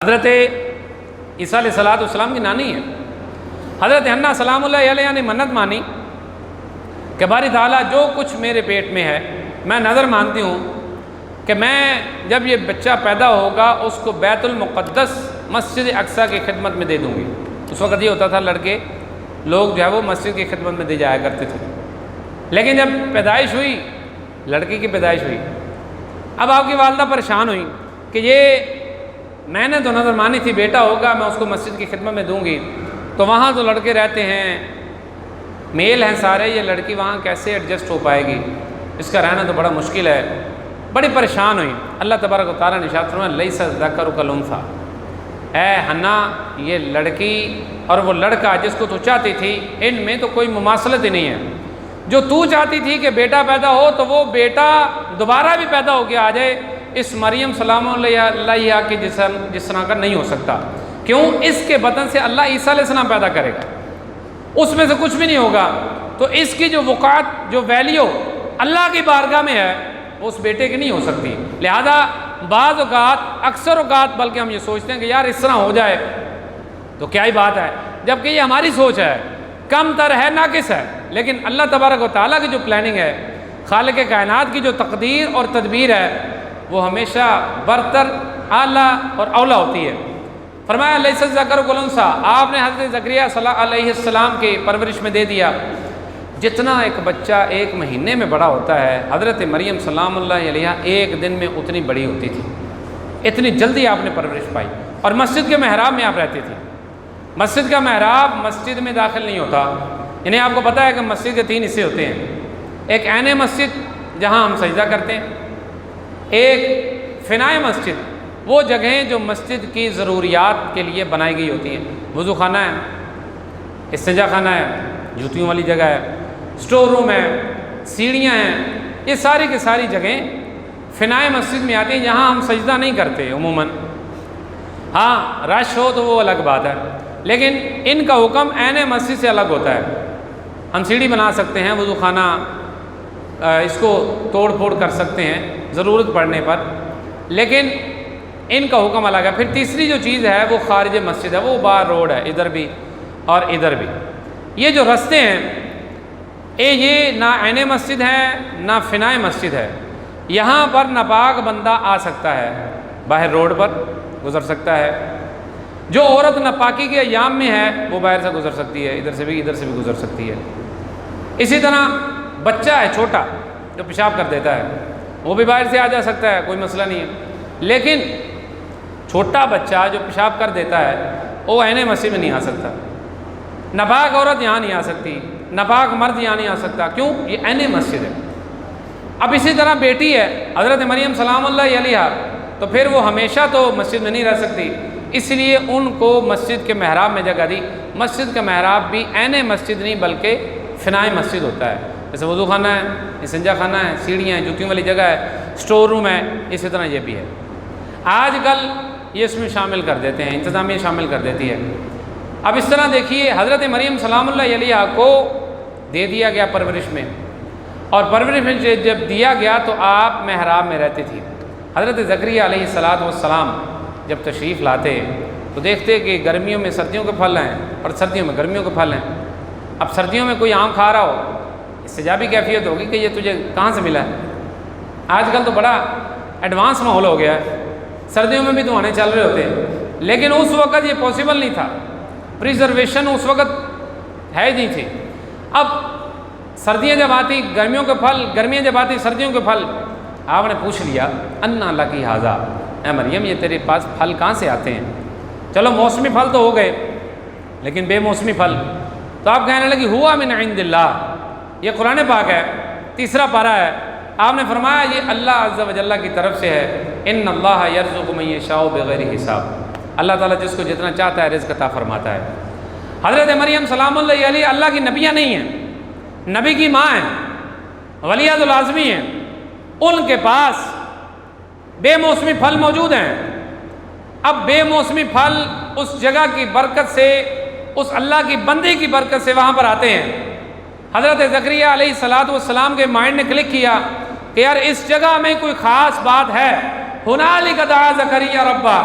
حضرت عیسیٰ علیہ السلام کی نانی ہے حضرت حنا سلام اللہ علیہ نے منت مانی کہ باری تعالیٰ جو کچھ میرے پیٹ میں ہے میں نظر مانتی ہوں کہ میں جب یہ بچہ پیدا ہوگا اس کو بیت المقدس مسجد اقصیٰ کی خدمت میں دے دوں گی۔ اس وقت یہ ہوتا تھا لڑکے لوگ جو ہے وہ مسجد کی خدمت میں دے جایا کرتے تھے، لیکن جب پیدائش ہوئی لڑکی کی پیدائش ہوئی، اب آپ کی والدہ پریشان ہوئی کہ یہ میں نے تو نظر مانی تھی بیٹا ہوگا میں اس کو مسجد کی خدمت میں دوں گی، تو وہاں تو لڑکے رہتے ہیں میل ہیں سارے، یہ لڑکی وہاں کیسے ایڈجسٹ ہو پائے گی، اس کا رہنا تو بڑا مشکل ہے، بڑی پریشان ہوئی۔ اللہ تبارک و تعالیٰ نے ارشاد فرمایا لیس الذکر کالانثیٰ، اے حنا یہ لڑکی اور وہ لڑکا جس کو تو چاہتی تھی ان میں تو کوئی مماثلت ہی نہیں ہے۔ جو تو چاہتی تھی کہ بیٹا پیدا ہو تو وہ بیٹا دوبارہ بھی پیدا ہو کے آ جائے، اس مریم سلام علیہ کے جس طرح کا نہیں ہو سکتا۔ کیوں؟ اس کے بدن سے اللہ عیسیٰ علیہ السلام پیدا کرے گا، اس میں سے کچھ بھی نہیں ہوگا، تو اس کی جو وقعت جو ویلیو اللہ کی بارگاہ میں ہے وہ اس بیٹے کی نہیں ہو سکتی۔ لہذا بعض اوقات اکثر اوقات بلکہ ہم یہ سوچتے ہیں کہ یار اس طرح ہو جائے تو کیا ہی بات ہے، جبکہ یہ ہماری سوچ ہے، کم تر ہے ناقص ہے، لیکن اللہ تبارک و تعالیٰ کی جو پلاننگ ہے، خالق کائنات کی جو تقدیر اور تدبیر ہے وہ ہمیشہ برتر اعلیٰ اور اولیٰ ہوتی ہے۔ فرمایا لیس الذکر کالانثیٰ، آپ نے حضرت زکریا علیہ السلام کی پرورش میں دے دیا۔ جتنا ایک بچہ ایک مہینے میں بڑا ہوتا ہے حضرت مریم سلام اللہ علیہ ایک دن میں اتنی بڑی ہوتی تھی، اتنی جلدی آپ نے پرورش پائی، اور مسجد کے محراب میں آپ رہتے تھے۔ مسجد کا محراب مسجد میں داخل نہیں ہوتا، یعنی آپ کو پتہ ہے کہ مسجد کے 3 حصے ہوتے ہیں، ایک عین مسجد جہاں ہم سجدہ کرتے ہیں، ایک فنائے مسجد وہ جگہیں جو مسجد کی ضروریات کے لیے بنائی گئی ہوتی ہیں، وضو خانہ ہے، استنجا خانہ ہے، جوتیوں والی جگہ ہے، سٹور روم ہے، سیڑھیاں ہیں، یہ ساری کی ساری جگہیں فنائے مسجد میں آتی ہیں، جہاں ہم سجدہ نہیں کرتے عموماً، ہاں رش ہو تو وہ الگ بات ہے، لیکن ان کا حکم عین مسجد سے الگ ہوتا ہے۔ ہم سیڑھی بنا سکتے ہیں، وضو خانہ اس کو توڑ پھوڑ کر سکتے ہیں ضرورت پڑنے پر، لیکن ان کا حکم الگ ہے۔ پھر تیسری جو چیز ہے وہ خارج مسجد ہے، وہ باہر روڈ ہے، ادھر بھی اور ادھر بھی۔ یہ جو رستے ہیں یہ نہ عین مسجد ہے نہ فنائے مسجد ہے، یہاں پر ناپاک بندہ آ سکتا ہے، باہر روڈ پر گزر سکتا ہے، جو عورت ناپاکی کے ایام میں ہے وہ باہر سے گزر سکتی ہے، ادھر سے بھی گزر سکتی ہے۔ اسی طرح بچہ ہے چھوٹا جو پیشاب کر دیتا ہے وہ بھی باہر سے آ جا سکتا ہے، کوئی مسئلہ نہیں ہے، لیکن چھوٹا بچہ جو پیشاب کر دیتا ہے وہ عین مسجد میں نہیں آ سکتا، ناپاک عورت یہاں نہیں آ سکتی، ناپاک مرد یہاں نہیں آ سکتا، کیوں؟ یہ عین مسجد ہے۔ اب اسی طرح بیٹی ہے حضرت مریم سلام اللہ علیہ، تو پھر وہ ہمیشہ تو مسجد میں نہیں رہ سکتی، اس لیے ان کو مسجد کے محراب میں جگہ دی۔ مسجد کا محراب بھی عین مسجد نہیں بلکہ فنائے مسجد ہوتا ہے، جیسے وضو خانہ ہے، استنجا خانہ ہے، سیڑھیاں ہیں، جوتیوں والی جگہ ہے، سٹور روم ہے، اسی طرح یہ بھی ہے۔ آج کل یہ اس میں شامل کر دیتے ہیں، انتظامیہ شامل کر دیتی ہے۔ اب اس طرح دیکھیے حضرت مریم سلام اللہ علیہ کو دے دیا گیا پرورش میں، اور پرورش میں جب دیا گیا تو آپ محراب میں رہتی تھی۔ حضرت زکریا علیہ السلام جب تشریف لاتے تو دیکھتے کہ گرمیوں میں سردیوں کے پھل ہیں اور سردیوں میں گرمیوں کے پھل ہیں۔ اب سردیوں میں کوئی آم کھا رہا ہو استجابی کیفیت ہوگی کہ یہ تجھے کہاں سے ملا ہے۔ آج کل تو بڑا ایڈوانس ماحول ہو گیا ہے، سردیوں میں بھی دوانے چل رہے ہوتے ہیں، لیکن اس وقت یہ پاسبل نہیں تھا، پریزرویشن اس وقت ہے ہی نہیں تھی۔ اب سردیاں جب آتی گرمیوں کے پھل، گرمیاں جب آتی سردیوں کے پھل، آپ نے پوچھ لیا انا لکی ھذا، اے مریم یہ تیرے پاس پھل کہاں سے آتے ہیں؟ چلو موسمی پھل تو ہو گئے لیکن بے موسمی پھل، تو آپ کہنے لگی ہوا من عند اللہ، یہ قرآن پاک ہے، 3 پارہ ہے، آپ نے فرمایا یہ اللہ عز و جل کی طرف سے ہے، ان اللہ یرزق من یشاء بغیر حساب، اللہ تعالیٰ جس کو جتنا چاہتا ہے رزق عطا فرماتا ہے۔ حضرت مریم سلام اللہ علیہ اللہ کی نبیہ نہیں ہیں، نبی کی ماں ہیں، ولیعہد العظمی ہیں، ان کے پاس بے موسمی پھل موجود ہیں۔ اب بے موسمی پھل اس جگہ کی برکت سے، اس اللہ کی بندے کی برکت سے وہاں پر آتے ہیں۔ حضرت زکریا علیہ السلام کے مائنڈ نے کلک کیا کہ یار اس جگہ میں کوئی خاص بات ہے۔ ہنالک دعا زکریا ربہ،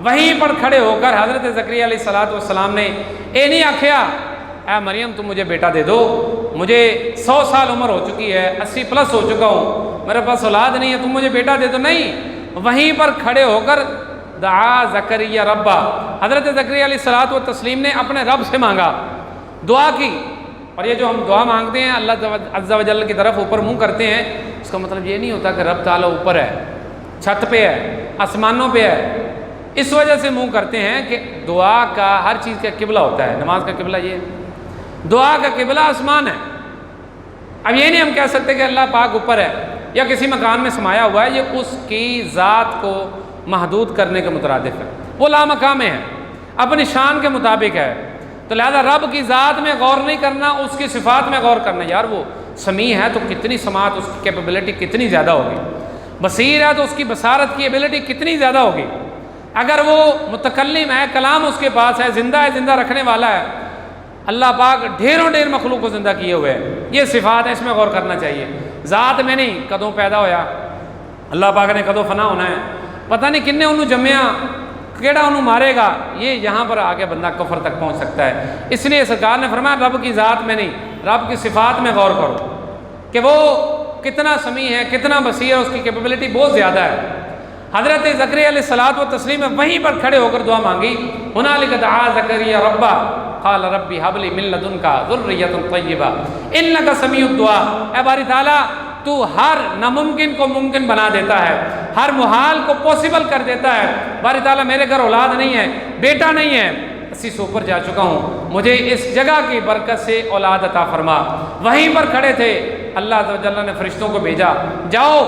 وہیں پر کھڑے ہو کر حضرت زکریا علیہ الصلوۃ والسلام نے اے نہیں آکھیا اے مریم تم مجھے بیٹا دے دو، مجھے 100 سال عمر ہو چکی ہے، 80 پلس ہو چکا ہوں، میرے پاس اولاد نہیں ہے، تم مجھے بیٹا دے دو. نہیں، وہیں پر کھڑے ہو کر دعا زکریا ربا، حضرت زکریا علیہ الصلوۃ والتسلیم نے اپنے رب سے مانگا، دعا کی. اور یہ جو ہم دعا مانگتے ہیں اللہ عز و جل کی طرف اوپر منہ کرتے ہیں، اس کا مطلب یہ نہیں ہوتا کہ رب تعالیٰ اوپر ہے، چھت پہ ہے، آسمانوں پہ ہے. اس وجہ سے منہ کرتے ہیں کہ دعا کا ہر چیز کا قبلہ ہوتا ہے. نماز کا قبلہ یہ ہے، دعا کا قبلہ آسمان ہے. اب یہ نہیں ہم کہہ سکتے کہ اللہ پاک اوپر ہے یا کسی مکان میں سمایا ہوا ہے، یہ اس کی ذات کو محدود کرنے کے مترادف ہے. وہ لامقام ہے، اپنی شان کے مطابق ہے. تو لہذا رب کی ذات میں غور نہیں کرنا، اس کی صفات میں غور کرنا. یار وہ سمیع ہے تو کتنی سماعت، اس کی کیپیبلٹی کتنی زیادہ ہوگی. بصیر ہے تو اس کی بصارت کی ایبلٹی کتنی زیادہ ہوگی. اگر وہ متکلم ہے، کلام اس کے پاس ہے، زندہ ہے، زندہ رکھنے والا ہے. اللہ پاک ڈھیروں ڈھیر مخلوق کو زندہ کیے ہوئے ہیں. یہ صفات ہے، اس میں غور کرنا چاہیے. ذات میں نہیں، کدوں پیدا ہویا اللہ پاک نے، کدوں فنا ہونا ہے، پتہ نہیں کنے انہوں جمعیا، کیڑا انہوں مارے گا. یہ یہاں پر آگے بندہ کفر تک پہنچ سکتا ہے. اس لیے سرکار نے فرمایا رب کی ذات میں نہیں، رب کی صفات میں غور کرو کہ وہ کتنا سمیع ہے، کتنا بصیر ہے، اس کی کیپیبلٹی بہت زیادہ ہے. حضرت زکریا علیہ الصلوۃ والتسلیم وہیں پر کھڑے ہو کر دعا مانگی. ہنالک دعا زکریا ربا قال ربی حب لی من لدنک ذریۃ طیبہ انک سمیع الدعاء. اے باری تعالیٰ تو ہر ناممکن کو ممکن بنا دیتا ہے، ہر محال کو پاسبل کر دیتا ہے. باری تعالیٰ میرے گھر اولاد نہیں ہے، بیٹا نہیں ہے، 80 سے اوپر جا چکا ہوں، مجھے اس جگہ کی برکت سے اولاد عطا فرما. وہیں پر کھڑے تھے، اللہ عز و جل نے فرشتوں کو بھیجا، جاؤ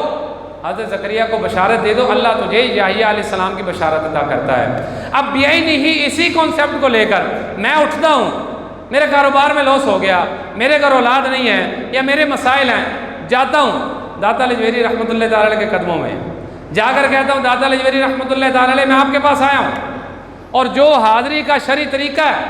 حضرت زکریا کو بشارت دے دو، اللہ تجھے یحییٰ علیہ السلام کی بشارت عطا کرتا ہے. اب ہی اسی کانسیپٹ کو لے کر میں اٹھتا ہوں، میرے کاروبار میں لاس ہو گیا، میرے گھر اولاد نہیں ہے یا میرے مسائل ہیں، جاتا ہوں داتا لجویری رحمۃ اللہ تعالی علیہ کے قدموں میں، جا کر کہتا ہوں داتا لجویری رحمۃ اللہ تعالی علیہ میں آپ کے پاس آیا ہوں، اور جو حاضری کا شرعی طریقہ ہے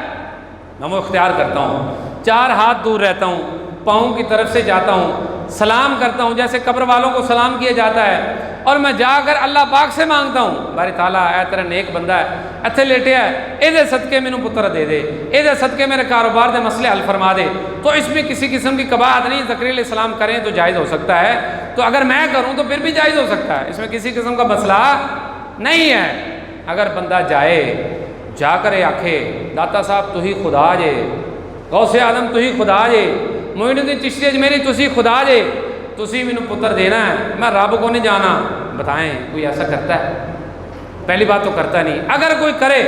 میں وہ اختیار کرتا ہوں. 4 ہاتھ دور رہتا ہوں، پاؤں کی طرف سے جاتا ہوں، سلام کرتا ہوں جیسے قبر والوں کو سلام کیا جاتا ہے، اور میں جا کر اللہ پاک سے مانگتا ہوں باری تعالیٰ اے تیرا نیک بندہ ہے، اتھے لیٹے ہے، اے صدقے مینوں پتر دے دے، اے صدقے میرے کاروبار دے مسئلے حل فرما دے. تو اس میں کسی قسم کی قباحت نہیں. زکریا علیہ السلام کریں تو جائز ہو سکتا ہے، تو اگر میں کروں تو پھر بھی جائز ہو سکتا ہے، اس میں کسی قسم کا مسئلہ نہیں ہے. اگر بندہ جائے، جا کر آکھے داتا صاحب تو ہی خدا جے، غوث اعظم تو ہی خدا جے، معین الدین چشتی اجمیری تسی خدا جے، تسی مینوں پتر دینا ہے، میں رب کو نہیں جانا. بتائیں کوئی ایسا کرتا ہے؟ پہلی بات تو کرتا نہیں. اگر کوئی کرے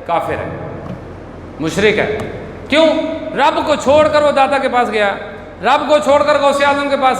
کافر ہے، مشرک ہے. کیوں؟ رب کو چھوڑ کر وہ داتا کے پاس گیا، رب کو چھوڑ کر غوث اعظم کے پاس گیا.